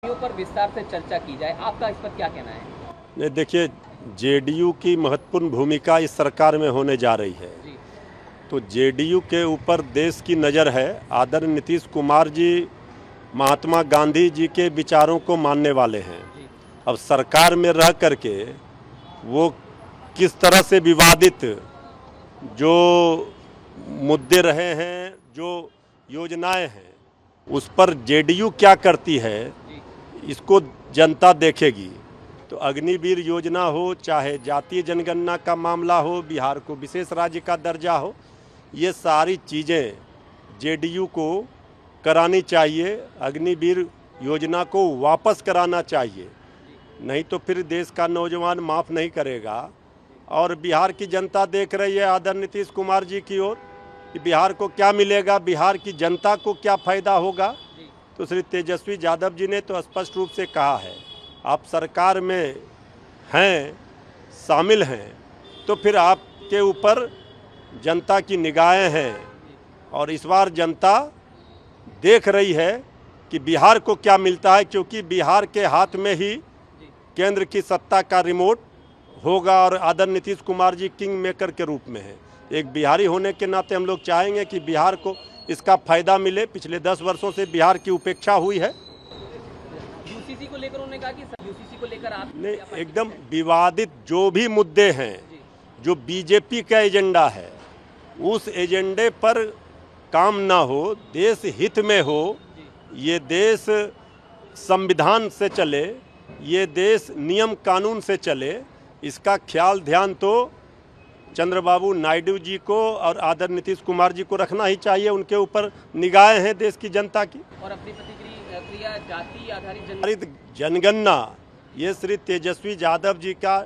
पर विस्तार से चर्चा की जाए, आपका इस पर क्या कहना है? नहीं, देखिए, जेडीयू की महत्वपूर्ण भूमिका इस सरकार में होने जा रही है। जी। तो जेडीयू के ऊपर देश की नज़र है। आदरणीय नीतीश कुमार जी महात्मा गांधी जी के विचारों को मानने वाले हैं। जी। अब सरकार में रह करके वो किस तरह से विवादित जो मुद्दे रहे हैं, जो योजनाएं हैं, उस पर जेडीयू क्या करती है, जी। इसको जनता देखेगी। तो अग्निवीर योजना हो, चाहे जातीय जनगणना का मामला हो, बिहार को विशेष राज्य का दर्जा हो, ये सारी चीज़ें जेडीयू को करानी चाहिए। अग्निवीर योजना को वापस कराना चाहिए, नहीं तो फिर देश का नौजवान माफ़ नहीं करेगा। और बिहार की जनता देख रही है आदरणीय नीतीश कुमार जी की ओर कि बिहार को क्या मिलेगा, बिहार की जनता को क्या फ़ायदा होगा। तो श्री तेजस्वी यादव जी ने तो स्पष्ट रूप से कहा है, आप सरकार में हैं, शामिल हैं, तो फिर आपके ऊपर जनता की निगाहें हैं। और इस बार जनता देख रही है कि बिहार को क्या मिलता है, क्योंकि बिहार के हाथ में ही केंद्र की सत्ता का रिमोट होगा और आदरणीय नीतीश कुमार जी किंग मेकर के रूप में है। एक बिहारी होने के नाते हम लोग चाहेंगे कि बिहार को इसका फायदा मिले। पिछले 10 वर्षों से बिहार की उपेक्षा हुई है। यूसीसी को लेकर उन्होंने कहा कि यूसीसी को लेकर आप नहीं, एकदम विवादित जो भी मुद्दे हैं, जो बीजेपी का एजेंडा है, उस एजेंडे पर काम ना हो, देश हित में हो, ये देश संविधान से चले, ये देश नियम कानून से चले, इसका ख्याल ध्यान तो चंद्रबाबू नायडू जी को और आदरणीय नीतीश कुमार जी को रखना ही चाहिए। उनके ऊपर निगाहें हैं देश की जनता की। और अपनी प्रतिक्रिया जाति आधारित जनगणना, ये श्री तेजस्वी यादव जी का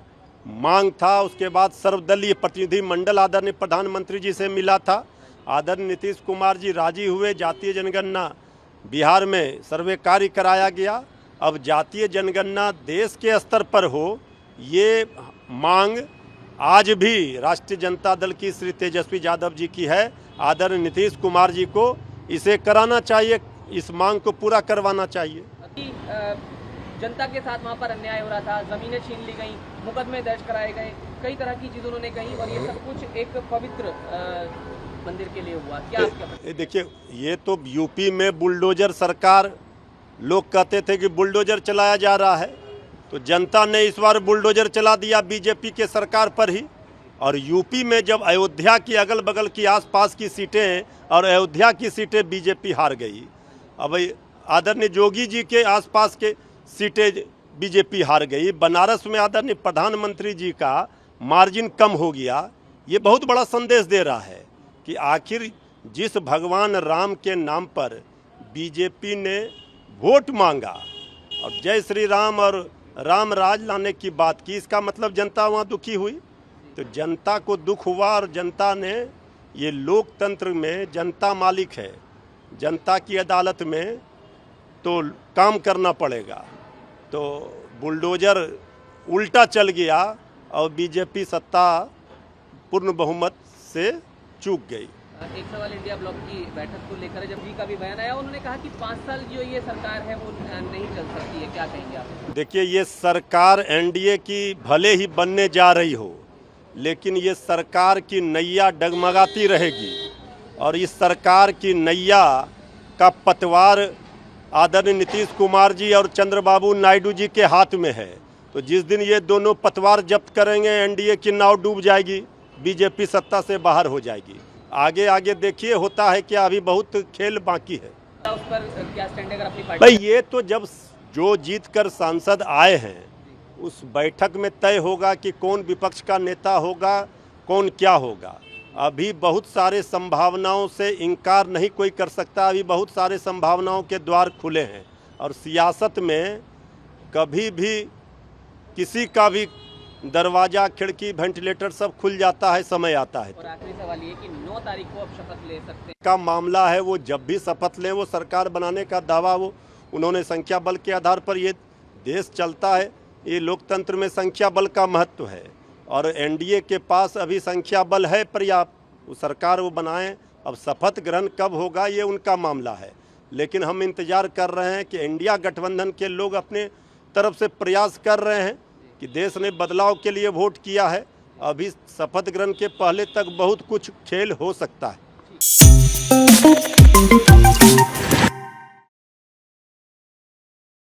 मांग था। उसके बाद सर्वदलीय प्रतिनिधि मंडल आदरणीय प्रधानमंत्री जी से मिला था। आदरणीय नीतीश कुमार जी राजी हुए, जातीय जनगणना बिहार में सर्वे कार्य कराया गया। अब जातीय जनगणना देश के स्तर पर हो, ये मांग आज भी राष्ट्रीय जनता दल की श्री तेजस्वी यादव जी की है। आदरणीय नीतीश कुमार जी को इसे कराना चाहिए, इस मांग को पूरा करवाना चाहिए। जनता के साथ वहाँ पर अन्याय हो रहा था, जमीनें छीन ली गई, मुकदमे दर्ज कराए गए, कई तरह की चीज़ उन्होंने कही, और ये सब कुछ एक पवित्र मंदिर के लिए हुआ। क्या देखिए, ये तो यूपी में बुलडोजर सरकार, लोग कहते थे कि बुलडोजर चलाया जा रहा है, तो जनता ने इस बार बुलडोजर चला दिया बीजेपी के सरकार पर ही। और यूपी में जब अयोध्या की अगल बगल की आसपास की सीटें और अयोध्या की सीटें बीजेपी हार गई, अब आदरणीय योगी जी के आसपास के सीटें बीजेपी हार गई, बनारस में आदरणीय प्रधानमंत्री जी का मार्जिन कम हो गया। ये बहुत बड़ा संदेश दे रहा है कि आखिर जिस भगवान राम के नाम पर बीजेपी ने वोट मांगा और जय श्री राम और राम राज लाने की बात की, इसका मतलब जनता वहाँ दुखी हुई। तो जनता को दुख हुआ और जनता ने, ये लोकतंत्र में जनता मालिक है, जनता की अदालत में तो काम करना पड़ेगा। तो बुलडोजर उल्टा चल गया और बीजेपी सत्ता पूर्ण बहुमत से चूक गई। एक सवाल इंडिया ब्लॉक की बैठक को लेकर जब जी का भी बयान आया, उन्होंने कहा कि 5 साल जो ये सरकार है वो नहीं चल सकती है, क्या कहेंगे आप? देखिए, ये सरकार एनडीए की भले ही बनने जा रही हो, लेकिन ये सरकार की नैया डगमगाती रहेगी और इस सरकार की नैया का पतवार आदरणीय नीतीश कुमार जी और चंद्रबाबू नायडू जी के हाथ में है। तो जिस दिन ये दोनों पतवार जब्त करेंगे, एनडीए की नाव डूब जाएगी, बीजेपी सत्ता से बाहर हो जाएगी। आगे आगे देखिए होता है क्या, अभी बहुत खेल बाकी है। उस पर क्या स्टैंड अगर अपनी पार्टी? भाई, ये तो जब जो जीत कर सांसद आए हैं, उस बैठक में तय होगा कि कौन विपक्ष का नेता होगा, कौन क्या होगा। अभी बहुत सारे संभावनाओं से इनकार नहीं कोई कर सकता। अभी बहुत सारे संभावनाओं के द्वार खुले हैं और सियासत में कभी भी किसी का भी दरवाजा, खिड़की, वेंटिलेटर सब खुल जाता है, समय आता है। और आखिरी सवाल ये कि 9 तारीख को आप शपथ ले सकते हैं का मामला है, वो जब भी शपथ लें, वो सरकार बनाने का दावा, वो उन्होंने संख्या बल के आधार पर ये देश चलता है। ये लोकतंत्र में संख्या बल का महत्व है और एनडीए के पास अभी संख्या बल है पर्याप्त, वो सरकार वो बनाएं। अब शपथ ग्रहण कब होगा ये उनका मामला है। लेकिन हम इंतजार कर रहे हैं कि इंडिया गठबंधन के लोग अपने तरफ से प्रयास कर रहे हैं कि देश ने बदलाव के लिए वोट किया है। अभी शपथ ग्रहण के पहले तक बहुत कुछ खेल हो सकता है।